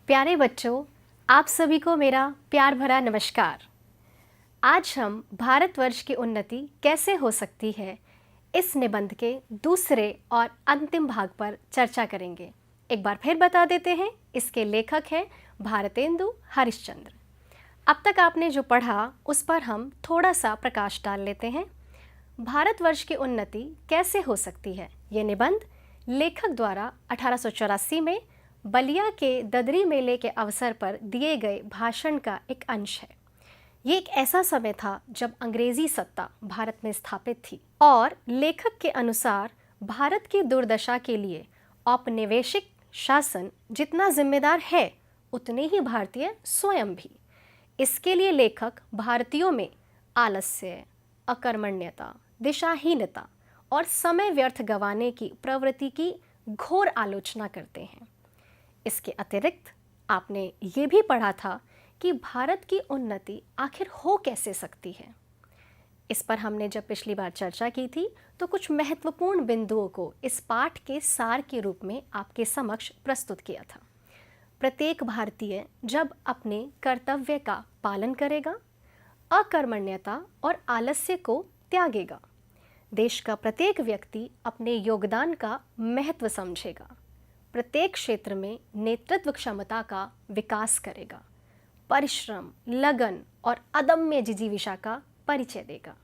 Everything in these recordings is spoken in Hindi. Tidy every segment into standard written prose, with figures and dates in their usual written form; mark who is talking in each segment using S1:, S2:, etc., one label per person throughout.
S1: प्यारे बच्चों, आप सभी को मेरा प्यार भरा नमस्कार। आज हम भारतवर्ष की उन्नति कैसे हो सकती है, इस निबंध के दूसरे और अंतिम भाग पर चर्चा करेंगे। एक बार फिर बता देते हैं, इसके लेखक हैं भारतेंदु हरिश्चंद्र। अब तक आपने जो पढ़ा उस पर हम थोड़ा सा प्रकाश डाल लेते हैं। भारतवर्ष की उन्नति कैसे हो सकती है, ये निबंध लेखक द्वारा 1884 में बलिया के ददरी मेले के अवसर पर दिए गए भाषण का एक अंश है। ये एक ऐसा समय था जब अंग्रेजी सत्ता भारत में स्थापित थी और लेखक के अनुसार भारत की दुर्दशा के लिए औपनिवेशिक शासन जितना जिम्मेदार है, उतने ही भारतीय स्वयं भी। इसके लिए लेखक भारतीयों में आलस्य, अकर्मण्यता, दिशाहीनता और समय व्यर्थ गंवाने की प्रवृत्ति की घोर आलोचना करते हैं। इसके अतिरिक्त आपने ये भी पढ़ा था कि भारत की उन्नति आखिर हो कैसे सकती है। इस पर हमने जब पिछली बार चर्चा की थी तो कुछ महत्वपूर्ण बिंदुओं को इस पाठ के सार के रूप में आपके समक्ष प्रस्तुत किया था। प्रत्येक भारतीय जब अपने कर्तव्य का पालन करेगा, अकर्मण्यता और आलस्य को त्यागेगा, देश का प्रत्येक व्यक्ति अपने योगदान का महत्व समझेगा, प्रत्येक क्षेत्र में नेतृत्व क्षमता का विकास करेगा, परिश्रम, लगन और अदम्य जिजीविषा का परिचय देगा।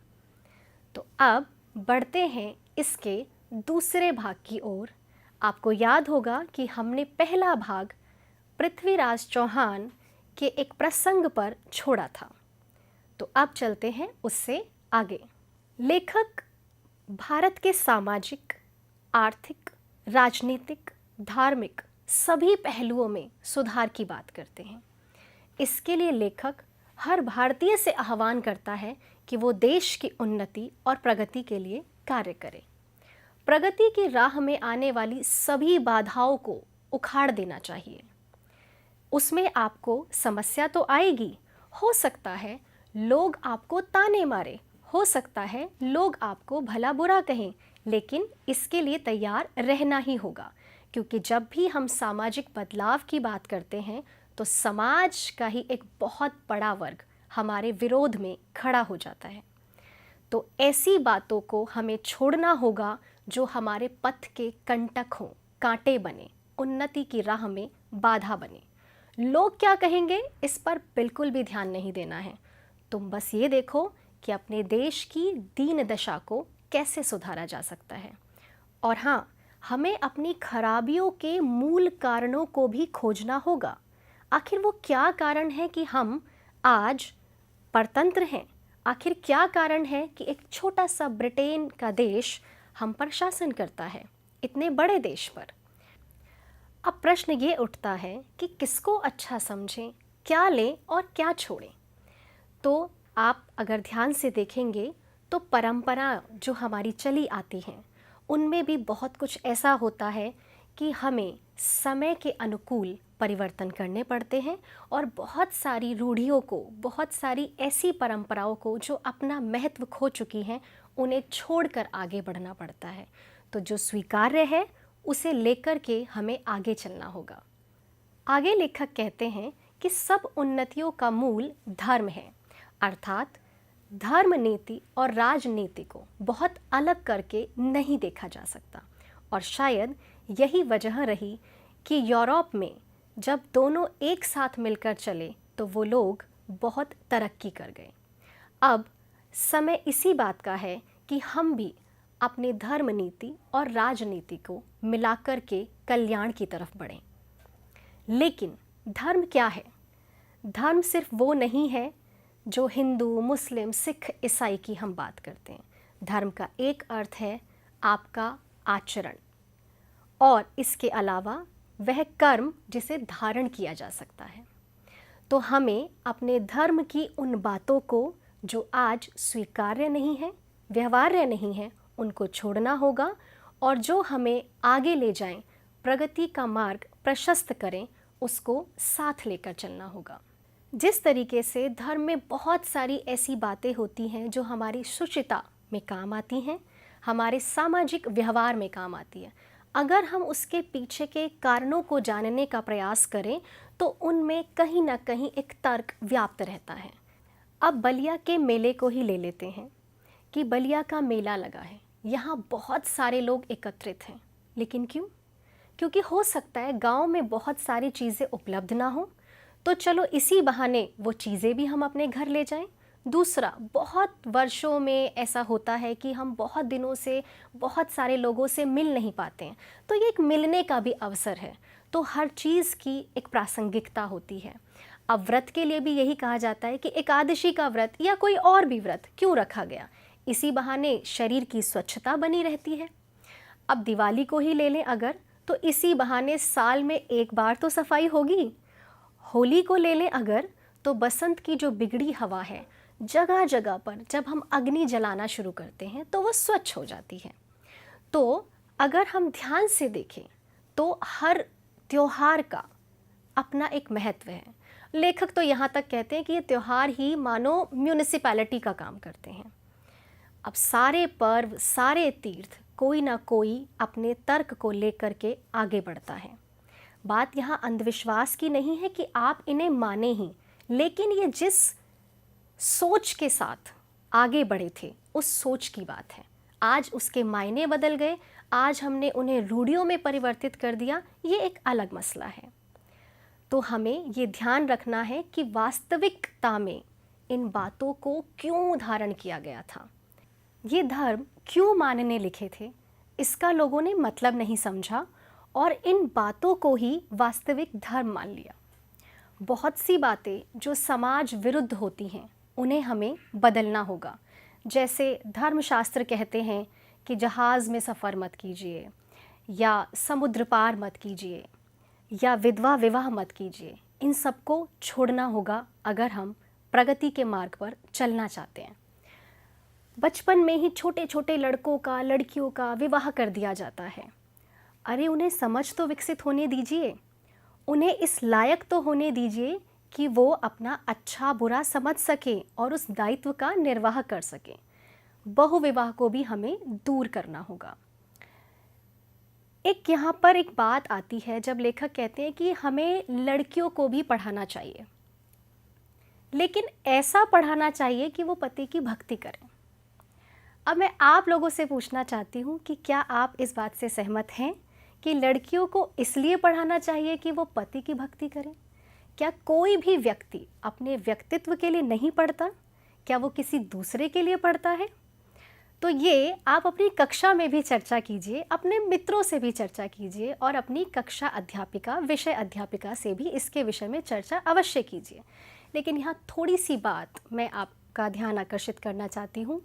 S1: तो अब बढ़ते हैं इसके दूसरे भाग की ओर। आपको याद होगा कि हमने पहला भाग पृथ्वीराज चौहान के एक प्रसंग पर छोड़ा था, तो अब चलते हैं उससे आगे। लेखक भारत के सामाजिक, आर्थिक, राजनीतिक, धार्मिक सभी पहलुओं में सुधार की बात करते हैं। इसके लिए लेखक हर भारतीय से आह्वान करता है कि वो देश की उन्नति और प्रगति के लिए कार्य करे। प्रगति की राह में आने वाली सभी बाधाओं को उखाड़ देना चाहिए। उसमें आपको समस्या तो आएगी, हो सकता है लोग आपको ताने मारे, हो सकता है लोग आपको भला बुरा कहें, लेकिन इसके लिए तैयार रहना ही होगा, क्योंकि जब भी हम सामाजिक बदलाव की बात करते हैं तो समाज का ही एक बहुत बड़ा वर्ग हमारे विरोध में खड़ा हो जाता है। तो ऐसी बातों को हमें छोड़ना होगा जो हमारे पथ के कंटक हों, कांटे बने, उन्नति की राह में बाधा बने। लोग क्या कहेंगे, इस पर बिल्कुल भी ध्यान नहीं देना है। तुम बस ये देखो कि अपने देश की दीन दशा को कैसे सुधारा जा सकता है। और हाँ, हमें अपनी खराबियों के मूल कारणों को भी खोजना होगा। आखिर वो क्या कारण है कि हम आज परतंत्र हैं? आखिर क्या कारण है कि एक छोटा सा ब्रिटेन का देश हम पर शासन करता है, इतने बड़े देश पर? अब प्रश्न ये उठता है कि किसको अच्छा समझें, क्या लें और क्या छोड़ें। तो आप अगर ध्यान से देखेंगे तो परंपरा जो हमारी चली आती हैं उनमें भी बहुत कुछ ऐसा होता है कि हमें समय के अनुकूल परिवर्तन करने पड़ते हैं और बहुत सारी रूढ़ियों को, बहुत सारी ऐसी परंपराओं को जो अपना महत्व खो चुकी हैं, उन्हें छोड़कर आगे बढ़ना पड़ता है। तो जो स्वीकार्य है उसे लेकर के हमें आगे चलना होगा। आगे लेखक कहते हैं कि सब उन्नतियों का मूल धर्म है, अर्थात धर्म नीति और राजनीति को बहुत अलग करके नहीं देखा जा सकता। और शायद यही वजह रही कि यूरोप में जब दोनों एक साथ मिलकर चले तो वो लोग बहुत तरक्की कर गए। अब समय इसी बात का है कि हम भी अपने धर्म नीति और राजनीति को मिलाकर के कल्याण की तरफ बढ़ें। लेकिन धर्म क्या है? धर्म सिर्फ वो नहीं है जो हिंदू, मुस्लिम, सिख, ईसाई की हम बात करते हैं। धर्म का एक अर्थ है आपका आचरण, और इसके अलावा वह कर्म जिसे धारण किया जा सकता है। तो हमें अपने धर्म की उन बातों को जो आज स्वीकार्य नहीं है, व्यवहार्य नहीं है, उनको छोड़ना होगा, और जो हमें आगे ले जाएं, प्रगति का मार्ग प्रशस्त करें, उसको साथ लेकर चलना होगा। जिस तरीके से धर्म में बहुत सारी ऐसी बातें होती हैं जो हमारी शुचिता में काम आती हैं, हमारे सामाजिक व्यवहार में काम आती है, अगर हम उसके पीछे के कारणों को जानने का प्रयास करें तो उनमें कहीं ना कहीं एक तर्क व्याप्त रहता है। अब बलिया के मेले को ही ले लेते हैं कि बलिया का मेला लगा है, यहाँ बहुत सारे लोग एकत्रित हैं, लेकिन क्यों? क्योंकि हो सकता है गांव में बहुत सारी चीज़ें उपलब्ध ना हो, तो चलो इसी बहाने वो चीज़ें भी हम अपने घर ले जाएं। दूसरा, बहुत वर्षों में ऐसा होता है कि हम बहुत दिनों से बहुत सारे लोगों से मिल नहीं पाते हैं, तो ये एक मिलने का भी अवसर है। तो हर चीज़ की एक प्रासंगिकता होती है। अब व्रत के लिए भी यही कहा जाता है कि एकादशी का व्रत या कोई और भी व्रत क्यों रखा गया? इसी बहाने शरीर की स्वच्छता बनी रहती है। अब दिवाली को ही ले लें अगर, तो इसी बहाने साल में एक बार तो सफाई होगी। होली को ले लें अगर, तो बसंत की जो बिगड़ी हवा है, जगह जगह पर जब हम अग्नि जलाना शुरू करते हैं तो वो स्वच्छ हो जाती है। तो अगर हम ध्यान से देखें तो हर त्योहार का अपना एक महत्व है। लेखक तो यहाँ तक कहते हैं कि ये त्योहार ही मानो म्यूनिसिपैलिटी का काम करते हैं। अब सारे पर्व, सारे तीर्थ कोई ना कोई अपने तर्क को लेकर के आगे बढ़ता है। बात यहाँ अंधविश्वास की नहीं है कि आप इन्हें माने ही, लेकिन ये जिस सोच के साथ आगे बढ़े थे उस सोच की बात है। आज उसके मायने बदल गए, आज हमने उन्हें रूढ़ियों में परिवर्तित कर दिया, ये एक अलग मसला है। तो हमें ये ध्यान रखना है कि वास्तविकता में इन बातों को क्यों धारण किया गया था, ये धर्म क्यों मानने लिखे थे, इसका लोगों ने मतलब नहीं समझा और इन बातों को ही वास्तविक धर्म मान लिया। बहुत सी बातें जो समाज विरुद्ध होती हैं उन्हें हमें बदलना होगा। जैसे धर्मशास्त्र कहते हैं कि जहाज़ में सफ़र मत कीजिए, या समुद्र पार मत कीजिए, या विधवा विवाह मत कीजिए। इन सबको छोड़ना होगा अगर हम प्रगति के मार्ग पर चलना चाहते हैं। बचपन में ही छोटे छोटे लड़कों का, लड़कियों का विवाह कर दिया जाता है। अरे उन्हें समझ तो विकसित होने दीजिए, उन्हें इस लायक तो होने दीजिए कि वो अपना अच्छा बुरा समझ सकें और उस दायित्व का निर्वाह कर सकें। बहुविवाह को भी हमें दूर करना होगा। एक यहाँ पर एक बात आती है जब लेखक कहते हैं कि हमें लड़कियों को भी पढ़ाना चाहिए, लेकिन ऐसा पढ़ाना चाहिए कि वो पति की भक्ति करें। अब मैं आप लोगों से पूछना चाहती हूँ कि क्या आप इस बात से सहमत हैं कि लड़कियों को इसलिए पढ़ाना चाहिए कि वो पति की भक्ति करें? क्या कोई भी व्यक्ति अपने व्यक्तित्व के लिए नहीं पढ़ता? क्या वो किसी दूसरे के लिए पढ़ता है? तो ये आप अपनी कक्षा में भी चर्चा कीजिए, अपने मित्रों से भी चर्चा कीजिए और अपनी कक्षा अध्यापिका, विषय अध्यापिका से भी इसके विषय में चर्चा अवश्य कीजिए। लेकिन यहाँ थोड़ी सी बात मैं आपका ध्यान आकर्षित करना चाहती हूँ।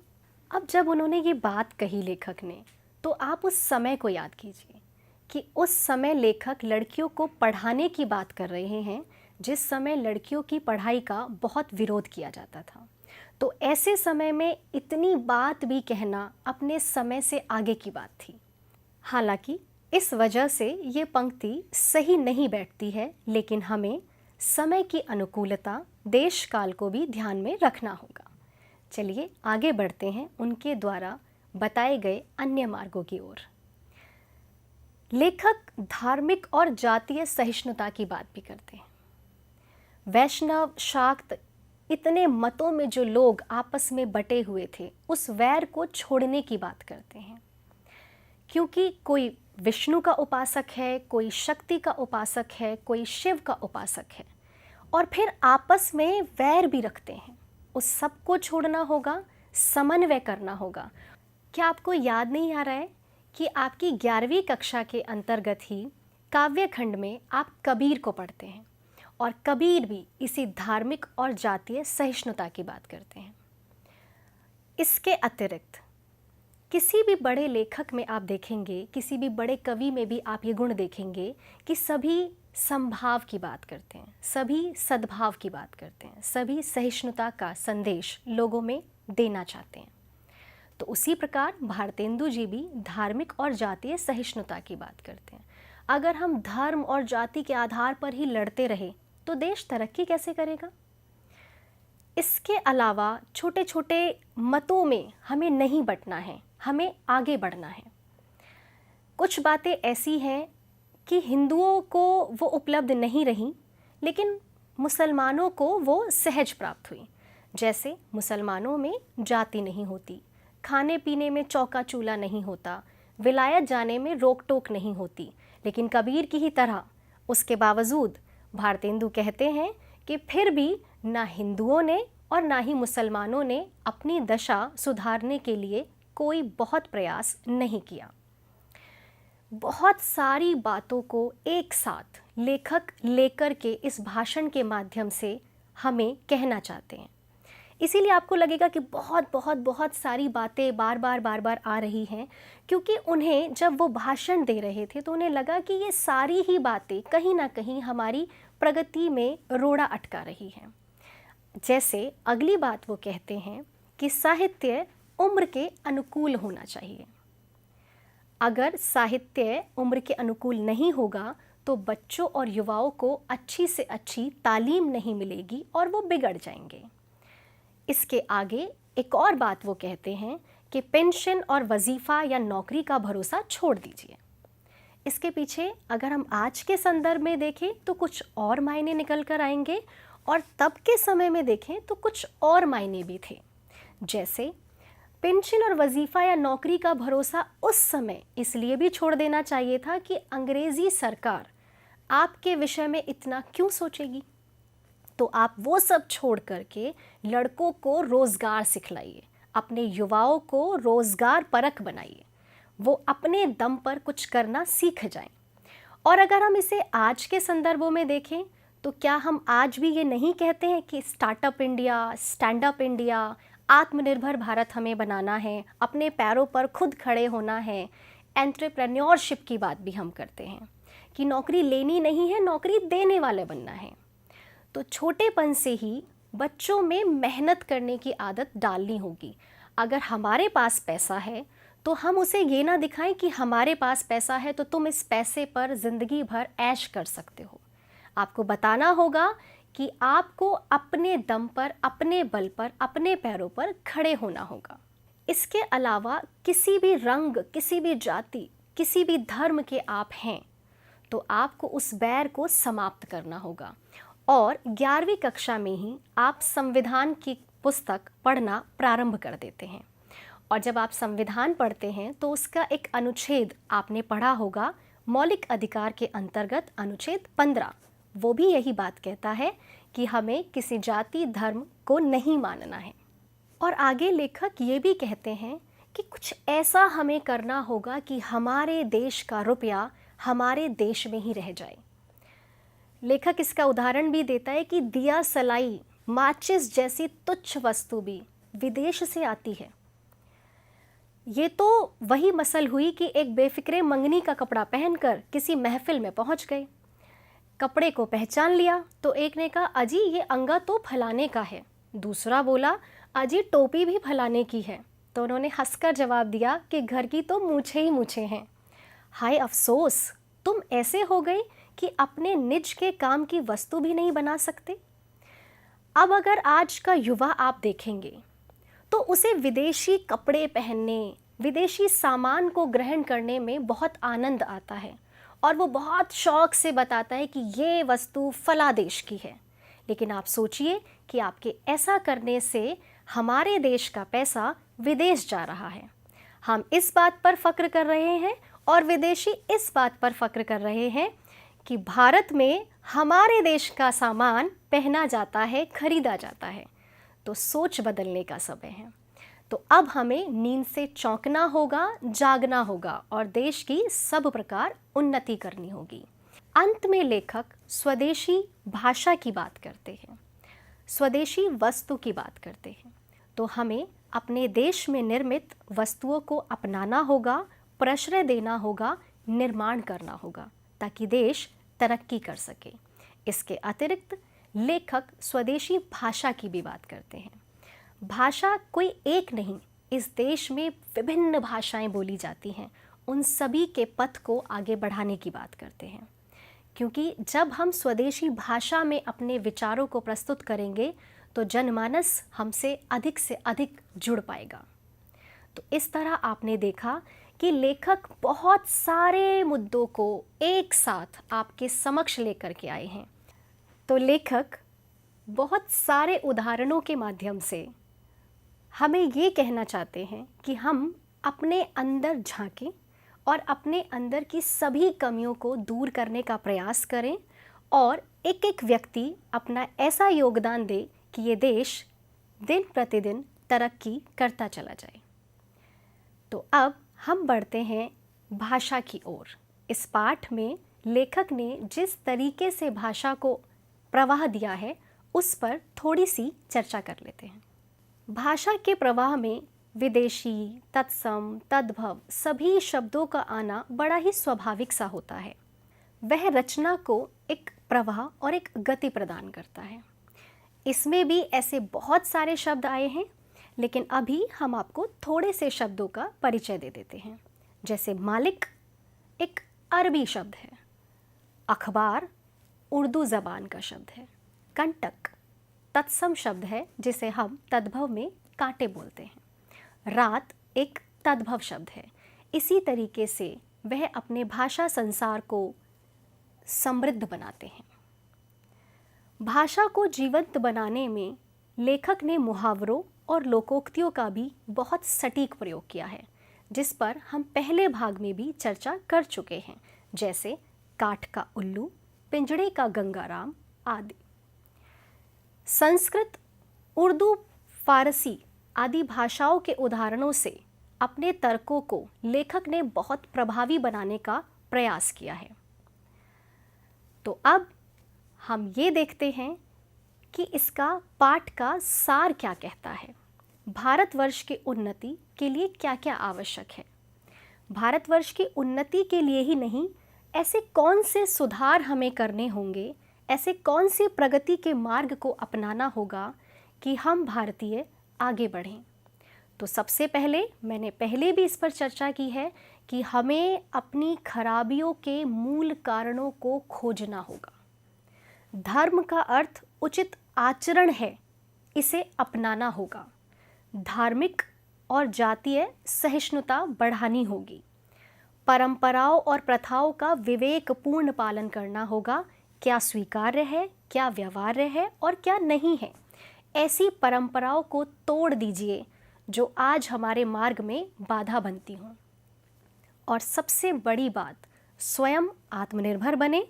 S1: अब जब उन्होंने ये बात कही लेखक ने, तो आप उस समय को याद कीजिए कि उस समय लेखक लड़कियों को पढ़ाने की बात कर रहे हैं, जिस समय लड़कियों की पढ़ाई का बहुत विरोध किया जाता था। तो ऐसे समय में इतनी बात भी कहना अपने समय से आगे की बात थी। हालांकि इस वजह से ये पंक्ति सही नहीं बैठती है, लेकिन हमें समय की अनुकूलता, देश काल को भी ध्यान में रखना होगा। चलिए आगे बढ़ते हैं उनके द्वारा बताए गए अन्य मार्गों की ओर। लेखक धार्मिक और जातीय सहिष्णुता की बात भी करते हैं। वैष्णव, शाक्त, इतने मतों में जो लोग आपस में बटे हुए थे, उस वैर को छोड़ने की बात करते हैं। क्योंकि कोई विष्णु का उपासक है, कोई शक्ति का उपासक है, कोई शिव का उपासक है, और फिर आपस में वैर भी रखते हैं। उस सब को छोड़ना होगा, समन्वय करना होगा। क्या आपको याद नहीं आ रहा है कि आपकी 11वीं कक्षा के अंतर्गत ही काव्य खंड में आप कबीर को पढ़ते हैं, और कबीर भी इसी धार्मिक और जातीय सहिष्णुता की बात करते हैं। इसके अतिरिक्त किसी भी बड़े लेखक में आप देखेंगे, किसी भी बड़े कवि में भी आप ये गुण देखेंगे कि सभी समभाव की बात करते हैं, सभी सद्भाव की बात करते हैं, सभी सहिष्णुता का संदेश लोगों में देना चाहते हैं। तो उसी प्रकार भारतेंदु जी भी धार्मिक और जातीय सहिष्णुता की बात करते हैं। अगर हम धर्म और जाति के आधार पर ही लड़ते रहे तो देश तरक्की कैसे करेगा? इसके अलावा छोटे छोटे मतों में हमें नहीं बंटना है, हमें आगे बढ़ना है। कुछ बातें ऐसी हैं कि हिंदुओं को वो उपलब्ध नहीं रहीं, लेकिन मुसलमानों को वो सहज प्राप्त हुई। जैसे मुसलमानों में जाति नहीं होती, खाने पीने में चौका चूल्हा नहीं होता, विलायत जाने में रोक टोक नहीं होती। लेकिन कबीर की ही तरह उसके बावजूद भारतेंदु कहते हैं कि फिर भी ना हिंदुओं ने और ना ही मुसलमानों ने अपनी दशा सुधारने के लिए कोई बहुत प्रयास नहीं किया। बहुत सारी बातों को एक साथ लेखक लेकर के इस भाषण के माध्यम से हमें कहना चाहते हैं। इसीलिए आपको लगेगा कि बहुत बहुत बहुत सारी बातें बार बार आ रही हैं, क्योंकि उन्हें जब वो भाषण दे रहे थे तो उन्हें लगा कि ये सारी ही बातें कहीं ना कहीं हमारी प्रगति में रोड़ा अटका रही हैं। जैसे अगली बात वो कहते हैं कि साहित्य उम्र के अनुकूल होना चाहिए। अगर साहित्य उम्र के अनुकूल नहीं होगा तो बच्चों और युवाओं को अच्छी से अच्छी तालीम नहीं मिलेगी और वो बिगड़ जाएंगे। इसके आगे एक और बात वो कहते हैं कि पेंशन और वजीफ़ा या नौकरी का भरोसा छोड़ दीजिए। इसके पीछे अगर हम आज के संदर्भ में देखें तो कुछ और मायने निकल कर आएंगे, और तब के समय में देखें तो कुछ और मायने भी थे। जैसे पेंशन और वजीफ़ा या नौकरी का भरोसा उस समय इसलिए भी छोड़ देना चाहिए था कि अंग्रेज़ी सरकार आपके विषय में इतना क्यों सोचेगी। तो आप वो सब छोड़ करके लड़कों को रोज़गार सिखलाइए, अपने युवाओं को रोज़गार परख बनाइए, वो अपने दम पर कुछ करना सीख जाएं। और अगर हम इसे आज के संदर्भों में देखें तो क्या हम आज भी ये नहीं कहते हैं कि startup India, stand up India, आत्मनिर्भर भारत हमें बनाना है, अपने पैरों पर खुद खड़े होना है, एंटरप्रेन्योरशिप की बात भी हम करते हैं कि नौकरी लेनी नहीं है, नौकरी देने वाले बनना है। तो छोटेपन से ही बच्चों में मेहनत करने की आदत डालनी होगी। अगर हमारे पास पैसा है तो हम उसे ये ना दिखाएं कि हमारे पास पैसा है तो तुम इस पैसे पर ज़िंदगी भर ऐश कर सकते हो। आपको बताना होगा कि आपको अपने दम पर, अपने बल पर, अपने पैरों पर खड़े होना होगा। इसके अलावा किसी भी रंग, किसी भी जाति, किसी भी धर्म के आप हैं तो आपको उस बैर को समाप्त करना होगा। और 11वीं कक्षा में ही आप संविधान की पुस्तक पढ़ना प्रारंभ कर देते हैं। और जब आप संविधान पढ़ते हैं तो उसका एक अनुच्छेद आपने पढ़ा होगा, मौलिक अधिकार के अंतर्गत अनुच्छेद 15। वो भी यही बात कहता है कि हमें किसी जाति धर्म को नहीं मानना है। और आगे लेखक ये भी कहते हैं कि कुछ ऐसा हमें करना होगा कि हमारे देश का रुपया हमारे देश में ही रह जाए। लेखक इसका उदाहरण भी देता है कि दिया सलाई, माचिस जैसी तुच्छ वस्तु भी विदेश से आती है। ये तो वही मसल हुई कि एक बेफिक्रे मंगनी का कपड़ा पहनकर किसी महफिल में पहुंच गए। कपड़े को पहचान लिया तो एक ने कहा, अजी ये अंगा तो फलाने का है। दूसरा बोला, अजी टोपी भी फलाने की है। तो उन्होंने हंसकर जवाब दिया कि घर की तो मूछें ही मूछें हैं। हाय अफसोस, तुम ऐसे हो गए कि अपने निज के काम की वस्तु भी नहीं बना सकते। अब अगर आज का युवा आप देखेंगे तो उसे विदेशी कपड़े पहनने, विदेशी सामान को ग्रहण करने में बहुत आनंद आता है और वो बहुत शौक से बताता है कि ये वस्तु फला देश की है। लेकिन आप सोचिए कि आपके ऐसा करने से हमारे देश का पैसा विदेश जा रहा है। हम इस बात पर फक्र कर रहे हैं और विदेशी इस बात पर फक्र कर रहे हैं कि भारत में हमारे देश का सामान पहना जाता है, खरीदा जाता है। तो सोच बदलने का समय है। तो अब हमें नींद से चौंकना होगा, जागना होगा और देश की सब प्रकार उन्नति करनी होगी। अंत में लेखक स्वदेशी भाषा की बात करते हैं, स्वदेशी वस्तु की बात करते हैं। तो हमें अपने देश में निर्मित वस्तुओं को अपनाना होगा, प्रश्रय देना होगा, निर्माण करना होगा ताकि देश तरक्की कर सके। इसके अतिरिक्त लेखक स्वदेशी भाषा की भी बात करते हैं। भाषा कोई एक नहीं, इस देश में विभिन्न भाषाएं बोली जाती हैं, उन सभी के पथ को आगे बढ़ाने की बात करते हैं। क्योंकि जब हम स्वदेशी भाषा में अपने विचारों को प्रस्तुत करेंगे तो जनमानस हमसे अधिक जुड़ पाएगा। तो इस तरह आपने देखा कि लेखक बहुत सारे मुद्दों को एक साथ आपके समक्ष लेकर के आए हैं। तो लेखक बहुत सारे उदाहरणों के माध्यम से हमें ये कहना चाहते हैं कि हम अपने अंदर झांकें और अपने अंदर की सभी कमियों को दूर करने का प्रयास करें और एक एक व्यक्ति अपना ऐसा योगदान दे कि ये देश दिन प्रतिदिन तरक्की करता चला जाए। तो अब हम बढ़ते हैं भाषा की ओर। इस पाठ में लेखक ने जिस तरीके से भाषा को प्रवाह दिया है उस पर थोड़ी सी चर्चा कर लेते हैं। भाषा के प्रवाह में विदेशी, तत्सम, तद्भव सभी शब्दों का आना बड़ा ही स्वाभाविक सा होता है। वह रचना को एक प्रवाह और एक गति प्रदान करता है। इसमें भी ऐसे बहुत सारे शब्द आए हैं, लेकिन अभी हम आपको थोड़े से शब्दों का परिचय दे देते हैं। जैसे मालिक एक अरबी शब्द है, अखबार उर्दू ज़बान का शब्द है, कंटक तत्सम शब्द है जिसे हम तद्भव में कांटे बोलते हैं, रात एक तद्भव शब्द है। इसी तरीके से वह अपने भाषा संसार को समृद्ध बनाते हैं। भाषा को जीवंत बनाने में लेखक ने मुहावरों और लोकोक्तियों का भी बहुत सटीक प्रयोग किया है, जिस पर हम पहले भाग में भी चर्चा कर चुके हैं, जैसे काठ का उल्लू, पिंजड़े का गंगाराम आदि। संस्कृत, उर्दू, फारसी आदि भाषाओं के उदाहरणों से अपने तर्कों को लेखक ने बहुत प्रभावी बनाने का प्रयास किया है। तो अब हम ये देखते हैं कि इसका पाठ का सार क्या कहता है। भारतवर्ष की उन्नति के लिए क्या क्या आवश्यक है। भारतवर्ष की उन्नति के लिए ही नहीं, ऐसे कौन से सुधार हमें करने होंगे, ऐसे कौन से प्रगति के मार्ग को अपनाना होगा कि हम भारतीय आगे बढ़ें। तो सबसे पहले, मैंने पहले भी इस पर चर्चा की है कि हमें अपनी खराबियों के मूल कारणों को खोजना होगा। धर्म का अर्थ उचित आचरण है, इसे अपनाना होगा। धार्मिक और जातीय सहिष्णुता बढ़ानी होगी। परंपराओं और प्रथाओं का विवेकपूर्ण पालन करना होगा। क्या स्वीकार्य है, क्या व्यवहार्य है और क्या नहीं है। ऐसी परंपराओं को तोड़ दीजिए जो आज हमारे मार्ग में बाधा बनती हों। और सबसे बड़ी बात, स्वयं आत्मनिर्भर बने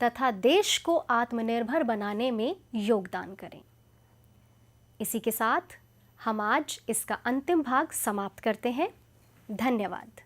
S1: तथा देश को आत्मनिर्भर बनाने में योगदान करें। इसी के साथ हम आज इसका अंतिम भाग समाप्त करते हैं। धन्यवाद।